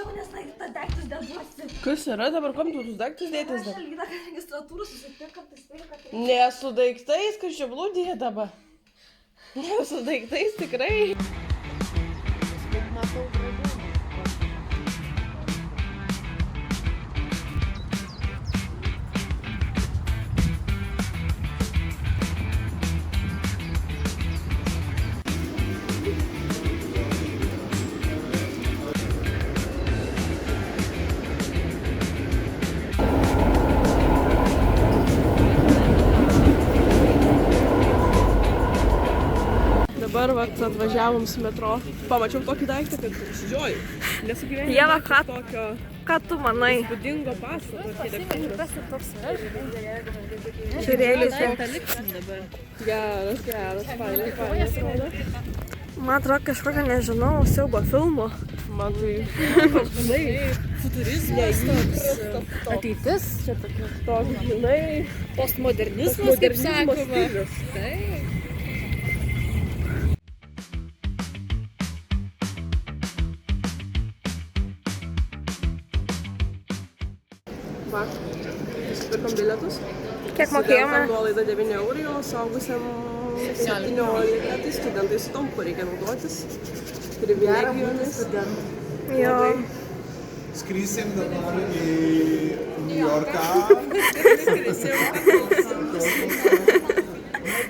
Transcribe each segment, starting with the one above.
Prašiau, nes tą daiktus deduosi. Kas yra dabar, kam tu tus daiktus dėtis dabar? Aš Alvyda registratūrą susitinkam, tai spėju, kad tai... Ne su daiktais, kas čia blūdėja dabar. Ne su daiktais tikrai. Matau gražiai. Dabar atvažiavom su metro. Pamačiau tokį daiktą, kad išsidžiojau. Nesu gyvenime. Ieva, Tokio ką tu manai? įspūdingo pastato architektūros. Kas ir toks yra? Žiūrėlis. Geras, fainas rodo. Man atrodo kažkokio, nežinau, siaubo filmo. Man tai Futurizmas toks, ateitis, čia toks, žinai, postmodernizmas, kaip sakoma. stilius. Taip. Va, nusipirkom bilietus. Kiek mokėjome? Nuolaida 9 eurų, o suaugusiam 17, tai studentai su tom reikia naudotis. Privilegijomis. Jo. Skrisim dabar į New Yorką.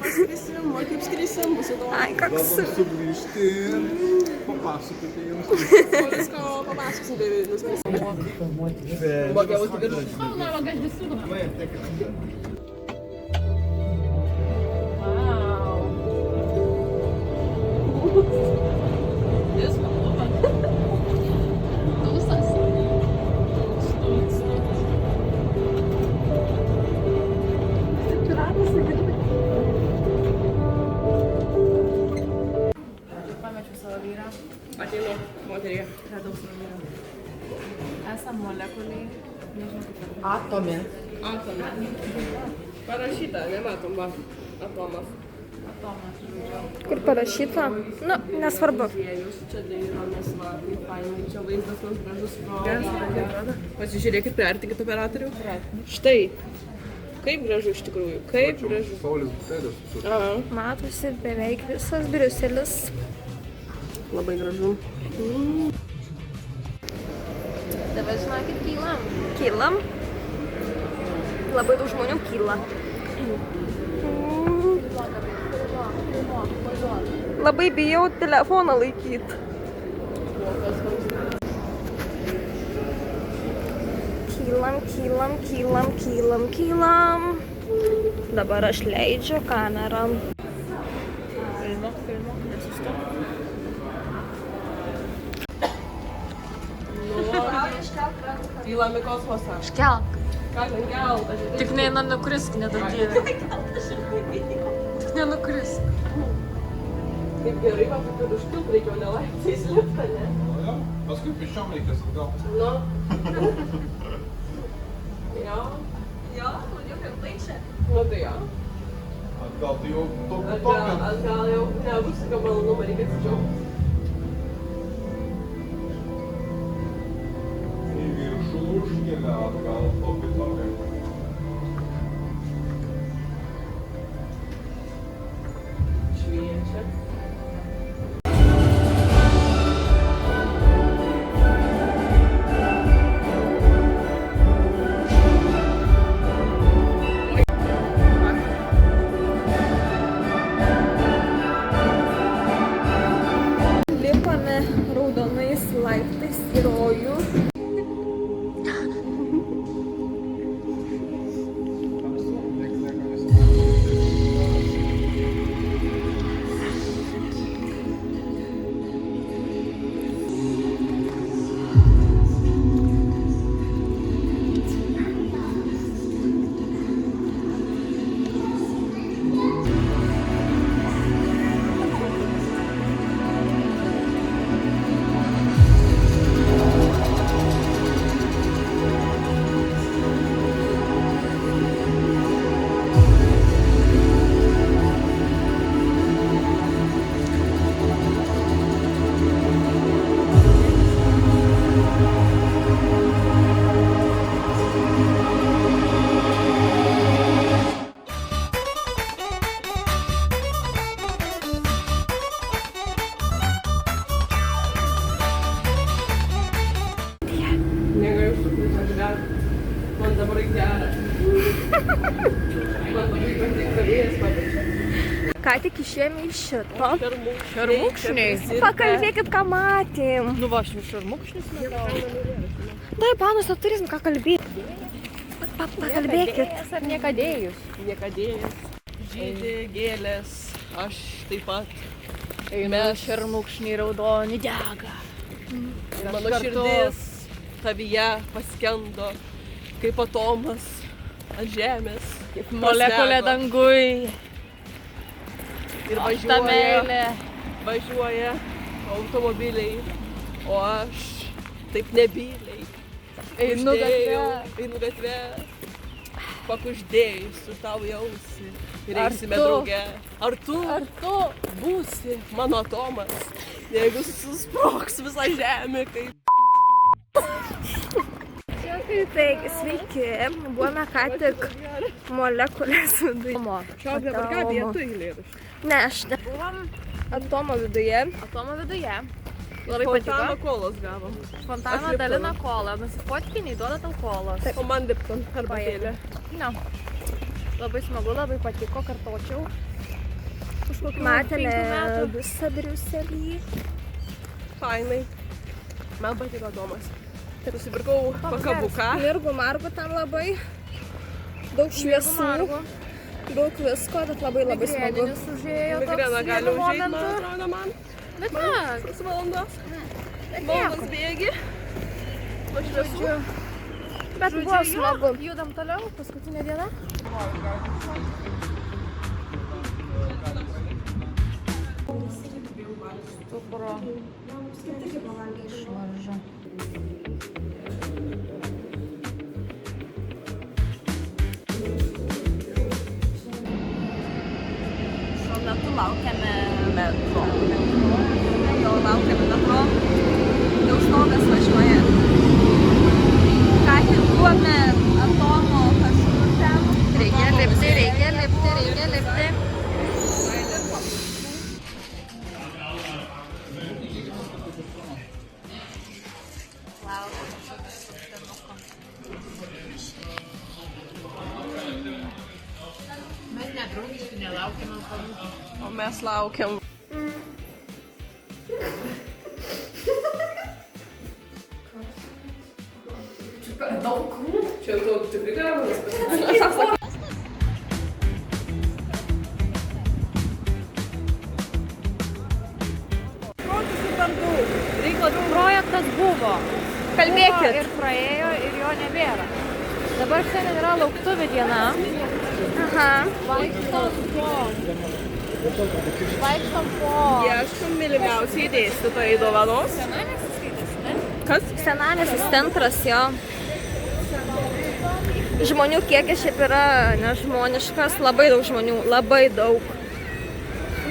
Paskrisim, o kaip skrisim, bus įdomu. Ai, koks... Dabar sugrįžti ir papasakoti jums. Visko papasakosim, tai nuskrisim. Mogę atidaryti. Ateinu, moteryje. Esam molekuliai, nežinau kaip yra. Atomė. Parašyta, nematom, va. Atomas. Atomas, žodžiu. Kur parašyta? Nu, nesvarbu. Jūs čia dairomis, va, kaip fainai, čia vaizdas mums gražus pro. Pasižiūrėkit, priartinkit operatorių. Štai. Kaip gražu iš tikrųjų, kaip gražu. Saulis Butelis. Aha, Matosi beveik visas Briuselis. labai gražu. Dabar žinokit, kylam. Kylam. Labai daug žmonių kyla. Labai bijau telefoną laikyti. Kylam. Dabar aš leidžiu kamerą. Filmuok, nesustok. Kylam į kosmosą. Škelk. Ką ten kelta? Tik nenukrisk, nedadyvė. Tik nenukrisk. Kaip gerai, va, kad užkilt reikia, o ne laiptais lipta, ne? Jo, paskui pėsčiom reikės atgal. Nu. Jo. Jo, jau rimtai čia. Nu tai jo. Atgal tai jau tokio. Atgal jau nebus tokio malonumo, reikia atsidžiaugti. Į viršų užkelia atgal tokį tokį. Šviečia. Lipame raudonais laiptais į rojų. Man dabar gera. Man labai patinka vėjas patinka. Ką tik išėjome iš šito. Šermukšniai. Pakalbėkit, ką matėm. Nu va, aš jau šermukšnis matau. Taip, panos, turizm, ką kalbėti. Pakalbėkit. Ar niekadėjus? Niekadėjas. Žydė, gėlės. Aš taip pat. Mes šermukšniai raudoni dega. Mano širdis tavyje paskendo, kaip atomas ant žemės. Molekulė dangui. Ir Ta meilė. važiuoja automobiliai, o aš taip nebyliai. Einu gatve, pakuždėjusiu tau jausi ir Ar eisime tu? drauge. Ar tu Ar tu? būsi mano atomas, jeigu susprogs visą žemę kaip... Taigi, sveiki. Buvome ką tik molekulės viduje. Čia dabar ką vietų eilėraštį? Ne, aš ne. Buvom atomo viduje. Atomo viduje. Labai Fontano patiko. kolos gavom. Fontano Aš dalina kolą. Nusifotkiniai, duoda tau kolos. O man dipton arbatėlė. Ne. Labai smagu, labai patiko, kartočiau. Kažkokių Matėme 5 metų. visą Briuselį. Fainai. Man patiko domas. Nusipirkau pakabuką. Mirgu margu ten labai. Daug šviesų. Daug visko, bet labai smagu. Migrenis užėjo Migrena toks gali vienu užėjti, man momentu. atrodo, man. Bet ne. Pusvalandos. Bet Valandos nieko. bėgi. Nuo šviesų. Bet buvo smagu. Judam toliau, paskutinė diena. Stuburo išvarža. Šiuo metu laukiame Metro. jo laukiame metro. Jau stogas važiuoja. Ką tik buvome atomo kažkur ten. Reikia lipti. O mes laukiam. Čia daug tikrai galima. Projektas buvo. Kalbėkit. Ir praėjo, ir jo nebėra. Dabar šiandien yra lauktuvių diena. Aha. Vaikštom po... Ieškom mylimiausiai dėstytojai dovanos. Kas? Senamiestis centras, jo. Žmonių kiekis šiaip yra nežmoniškas, labai daug žmonių, labai daug.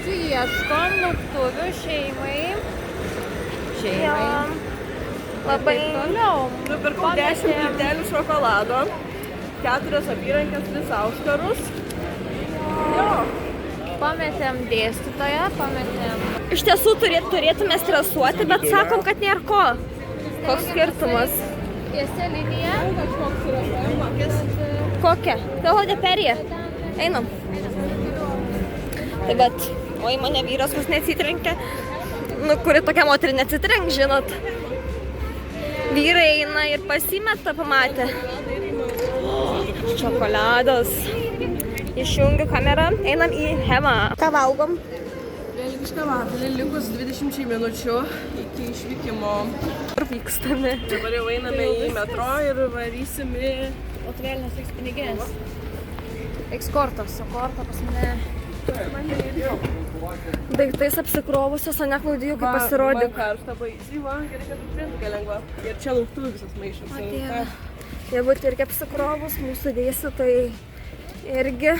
Ieškom lauktuvių šeimai. Jo. Labai. Toliau. Nupirkau 10 plytelių šokolado, 4 apyrankės, 3 auskarus. Jo. Pametėm dėstytoją, pametėm... Iš tiesų turėtume stresuoti, bet sakom, kad nėra ko. Koks skirtumas? Tiesia linija. Kažkoks yra paėmakis. Kokia? Teologė perėja. Einam. Tai bet, oi mane vyras mus neatsitrenkė. Nu, kuri tokia moterį neatsitrenk, žinot. Vyrai eina ir pasimeta, pamatė. Čokoladas. Išjungiu kamerą, einam į Hemą. Ką valgom? Belgišką vaflį, likus 20 minučių iki išvykimo. Kur vykstame? Dabar jau einame į metro ir varysim į... O tu vėlinas reiks pinigės. Reiks kortos, o kortą pas mane... Daiktais apsikrovusios, o ne Klaudijų, kaip pasirodyk. Man karšta baisiai, va, gerai, kad printkę lengva. Ir čia lauktų visas maišas. O Dieve. Jeigu irgi apsikrovus, mūsų dėstytojai irgi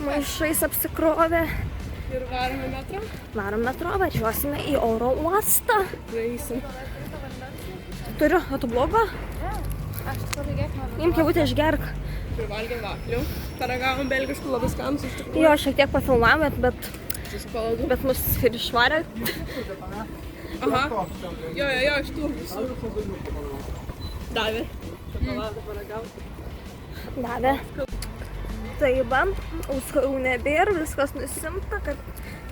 maišais apsikrovė. Ir varome metro. Varom metro, važiuosime į oro uostą. Praeisim. Turiu, o tu blogo? Aš paligėk man. Imk jautį, išgerk. Privalgėm vaflių. Paragavom belgiškų labai skanus iš tikrųjų. Jo, šiek tiek pafilmavome, Susipaladų. bet mus ir išvarė. Aha. Jo, iš tų visų. Davė. Šokoladą paragauti. Davė. Tai va, auskarų nebėra, viskas nusimta,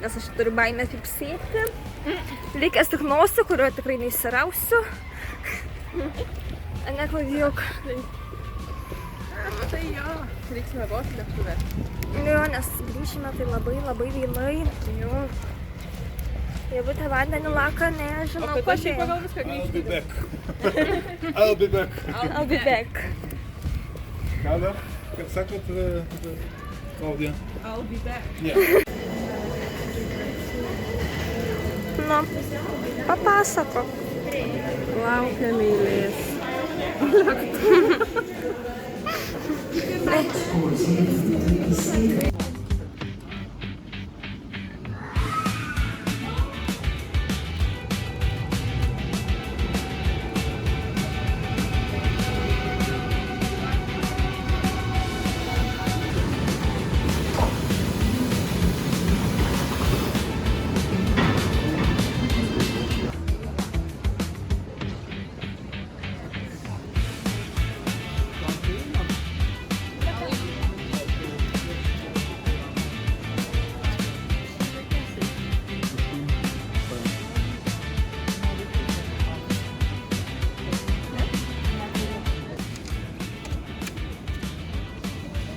nes aš turiu baimę pypsėti. Likęs tik nosį, kurio tikrai neįsirausiu. Ane, Klaudijuk? Tai jo. Reiks mėgoti lėktuve. Jo, nes grįšime tai labai vėlai. Jo. Jeigu te vandenį laka, nežinau, O kad aš šiaip pagal viską grįžti. I'll be back. I'll be back. Ką dar? Kaip sakot, Klaudija? I'll be back. Yeah. Nu, papasakok. Laukia meilės.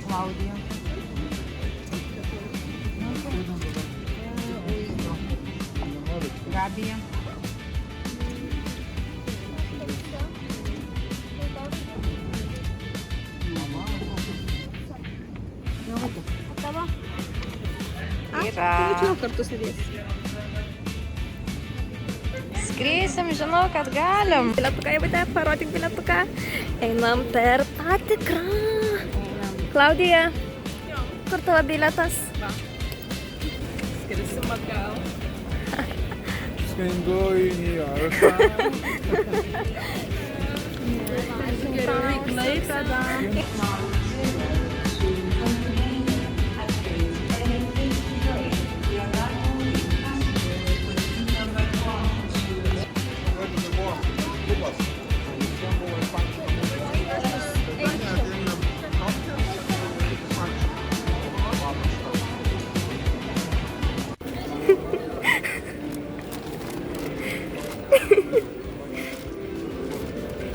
Klaudija. Gabija. Tavo? Yra. Tačiau kartu sėdėsi. Skriesim, žinau, kad galim. Bilietuką, jeigu te, parodyk bilietuką. Einam per patikrą. Klaudija, kur tavo bilietas? Skrisim atgal. Skrendu į Niujorką.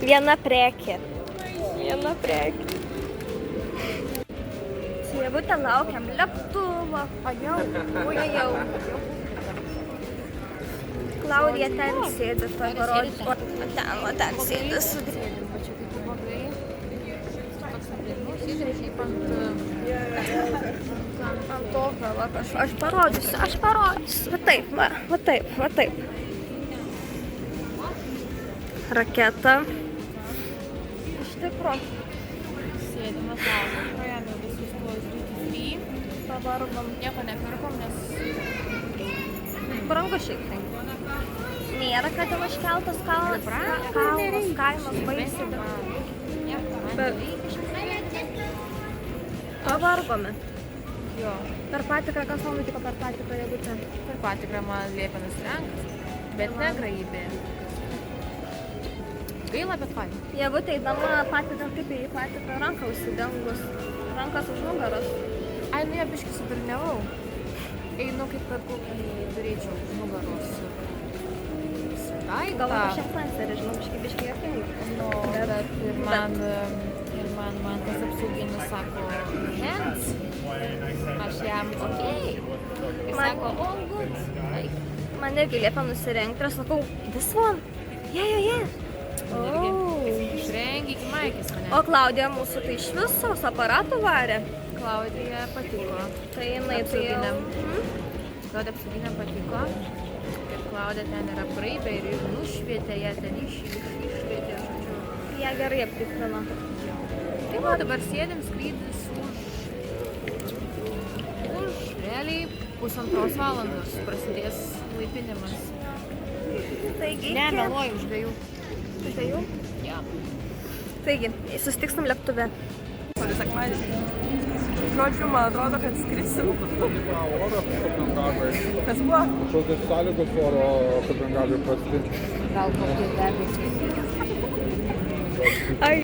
Viena prekė. Viena prekė. Sievutė, laukiam lėktuvo. O jau. Klaudija ten sėdi, to parodžiu. O ten sėdi su... Ant tokio, va, aš parodysiu. Va taip. Raketa. Iš tikro. Sėdime savo, praėjome visus tuos duty free. Pavargom. Nieko nepirkom, nes Brangu šiek tiek. Nėra, kad jau iškeltas kainos baisiai. Bet pavargome. jo, Per patikrą, kas man nutiko per patikrą, jeigu čia? per patikrą man liepė nusirengt, bet negraibė. Gaila, bet fain. Jeigu tai eidama patikrą, kaip į patikrą ranką užsidengus. Rankas už nugaros. Ai, nu, ją biškį sudarniavau. Einu kaip kad kokį turėčiau už nugaros. Gal aš influencerį, žinau, biškį jokingai. Nu, bet ir man tas apsauginis sako, hands. Aš jam, okei. Jis sako, all good. Like, Man irgi liepia nusirengti ir aš sakau, this one? Yeah. išrengi iki maikės mane. O Klaudija mūsų tai iš viso su aparatu varė. Klaudija patiko. Tai jinai tai jau... Klaudija apsauginiam patiko. Ir Klaudija ten yra praeibė ir nušvietė ją ten iššvietė, žodžiu. Ją gerai aptikrino. Tai va, dabar sėdim skrydis už realiai 1,5 valandos prasidės laipinimas. Taigi, Ne, meluoju, už 2. Tai jau? Ja. Taigi, susitiksim lėktuve. Sekmadienį. Žodžiu, man atrodo, kad skrisim. Oro Kopenhagai. Kas buvo? Kažkokios sąlygos oro Kopenhagai prasti. Gal kokie debesys. Ai.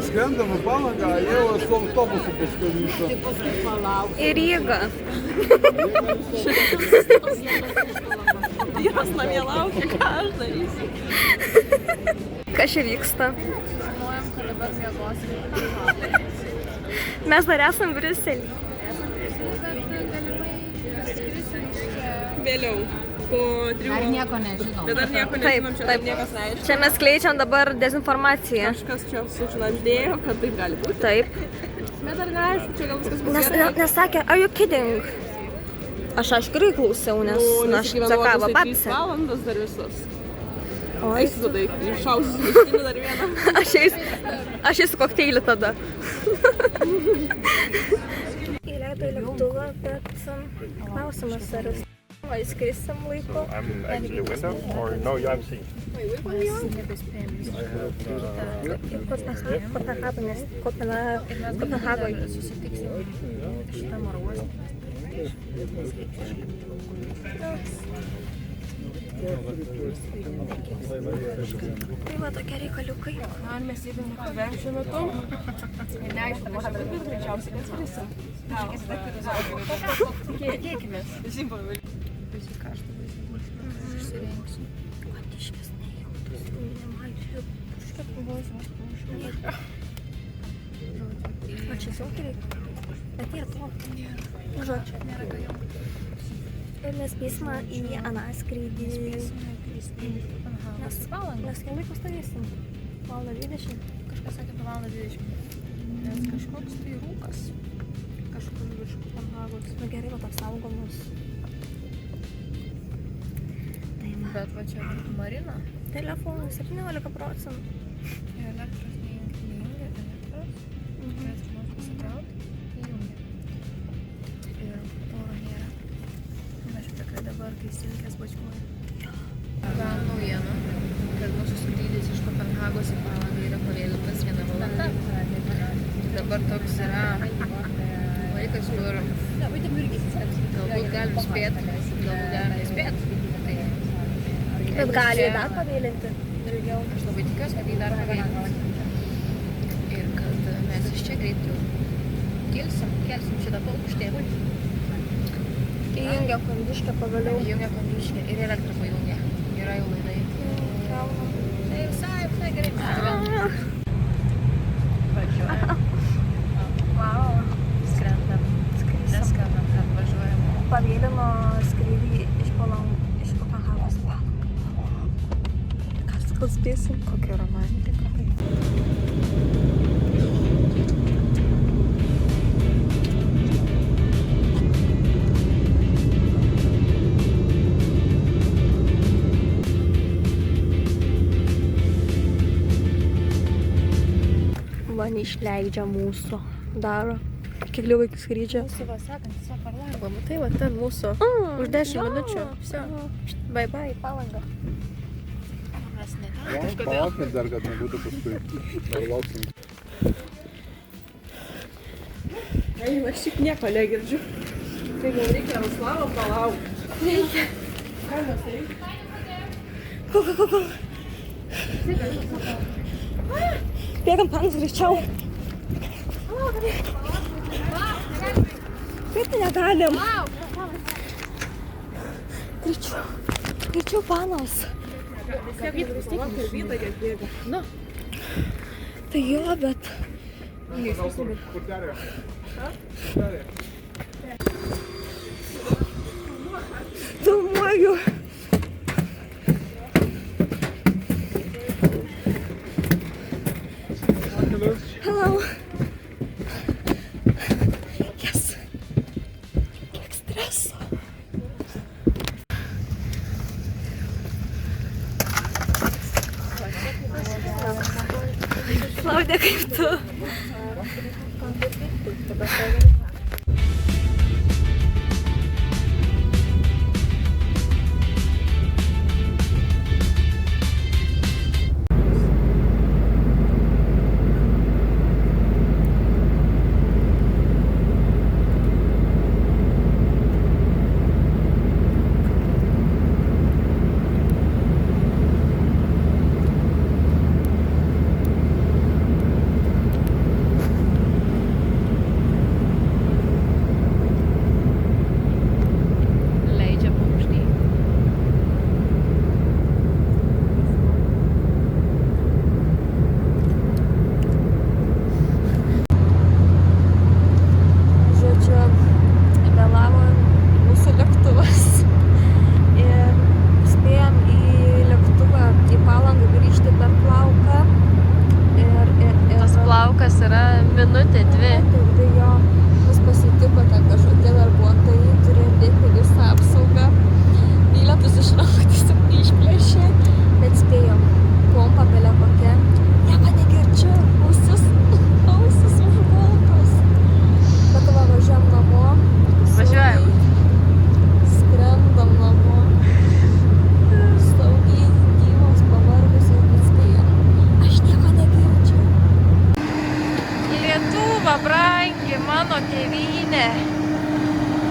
Skrendam į Palangą, jau su autobusu paskui grįžtu. Į Rygą. Vyras namie laukia, ką aš darysiu. Kas čia vyksta? Žinojom, kad dabar miegosim. Mes dar esam Briuselį. Bet galimai skrisim čia. Vėliau, po 3 Dar nieko nežinom. Bet dar nieko Taip, nežinom, čia dar taip. niekas neaišku. Čia mes skleidžiam dabar dezinformaciją. Kažkas čia sužinadėjo, kad taip gali būti. Taip. Bet dar neaišku, čia gal viskas bus gerai. Nes sakė, are you kidding? Aš aišku klausiau, nes aš sakavo 3 babse. valandas dar visas. Oi, Eisi tada iššausiu sumuštinį dar vieną. aš eisiu kokteilį tada. Įleidau į lėktuvą, bet klausimas ar įskrisim laiku. I'm actually a window, or no, you haven't seen. Kopenhagoje. Susitiksim šitam oro uoste. Tai va tokie reikaliukai. Man mes sėdime Vancouver šiuo metu. Ir neaišku, kada čia bus, greičiausiai kad skrisim. Tikėkimės. Išsirengsiu. Kotiškis nejautrus, nemalčiu. Kažkaip buvo o čia saugiai reikia. Bet nėra to. Žodžiu. Nėra ką jau. Ir mes spėsime į aną skrydį. Nes keliai pastovėsim. Valandą 20. Kažkas sakė apie valandą 20. Nes kažkoks tai rūkas. Kažkur virš Kopenhagos. Nu gerai, va apsaugomus. Tai va. Bet va čia Marina. Telefonas 17%. Ir elektros neįjungia elektros. Mes žinot pasitraukti. Įjungia. Ir oro nėra. Aš tikrai dabar, kai silkės bačkuoja. Gavom naujieną, kad mūsų skrydis iš Kopenhagos į Palangą yra pavėlintas 1 valanda. Tai dabar toks yra laikas, kur galbūt galim spėt, galbūt galim nespėt. Bet gali dar pavėlinti. Ilgiau. Aš labai tikiuosi, kad jį dar pavėlins. Ir kad mes iš čia greit jau kelsim šitą paukštį. Įjungia kondiškę pagaliau. Įjungia kondiškę ir elektrą pajungia. Yra jau laidai. Tai visai gerai pasigyvena. Važiuojam. Wow. Skrendam. Neskrendam, kad važiuojam. Pavėlino skrydį iš Kopenhagos. Kas gal spėsim? Kokia romantika. Man išleidžia mūsų. Daro. Kiek liau iki skrydžio? Mūsų va sekantis va parlargo. Tai va, ten mūsų. Už 10 minučių. Vsio. Bye bye, Palanga. Mes negalime. Palaukime dar, kad nebūtų paskui. Dar lauksim. Ai, aš tik nieko negirdžiu. Tai gal reikia Jaroslavo palaukti. Reikia. Ką mes reikia? Kol. Bėgam panas greičiau. Kaip tai negalim? Greičiau panas. Vis tiek vyta, kiek bėga. Nu. Tai jo, bet... Filmuoju. Hello. Yes. Kiek streso. Klaudė, kaip tu?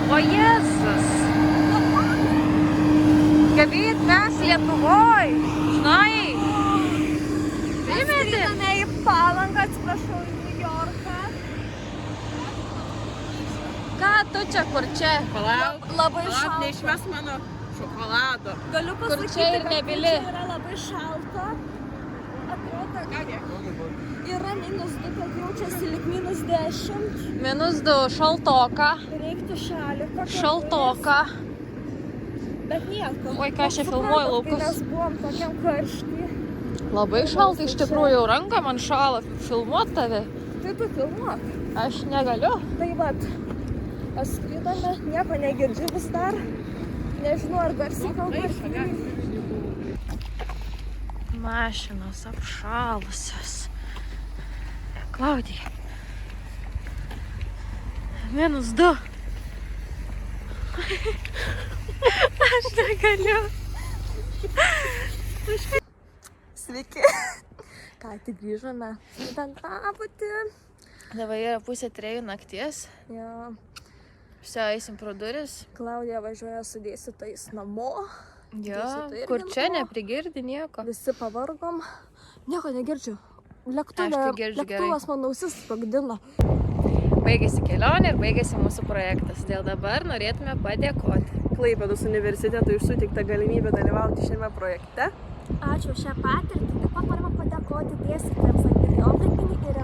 O Jėzus. Kaip mes Lietuvoj. Žinai. Primeti. Skridome į Palangą, atsiprašau, į New Yorką. Ką tu čia, kur čia? Palauk. Labai Palauk, šalta. neišmes mano šokolado. Galiu Kur pasakyti, čia ir kad nebili. čia yra labai šalta. Atrodo, kad yra -2, kad jaučiasi lyg -10. -2, šaltoka. Reiktų šaliką. Šaltoka. Bet nieko. Oi, ką aš čia filmuoju laukus. Mes buvom tokiam karštį. Labai šalta, iš tikrųjų, ranka man šala filmuot tave. Tai tu filmuok. Aš negaliu. Tai vat, atskridome, nieko negirdžiu vis dar. Nežinau, ar garsiai kalba ar tyliai. Mašinos apšalusios. Klaudija. -2. Aš negaliu. Sveiki. Ką tik grįžome į bendrabutį. Dabar yra 2:30 nakties. Ja, Visi eisim pro duris. Klaudija važiuoja su dėstytojais namo. Jo, Dėstytojai irgi kur čia namo. neprigirdi nieko. Visi pavargom. Nieko negirdžiu. Aš tai girdžiu Lėktuvas man ausis sprogdino. Baigėsi kelionė ir baigėsi mūsų projektas. Dėl dabar norėtume padėkoti. Klaipėdos universitetui už suteiktą galimybę dalyvauti šiame projekte. Ačiū šią patirtį. Taip pat norime padėkoti dėstytojams Algirdui Obrikiniui ir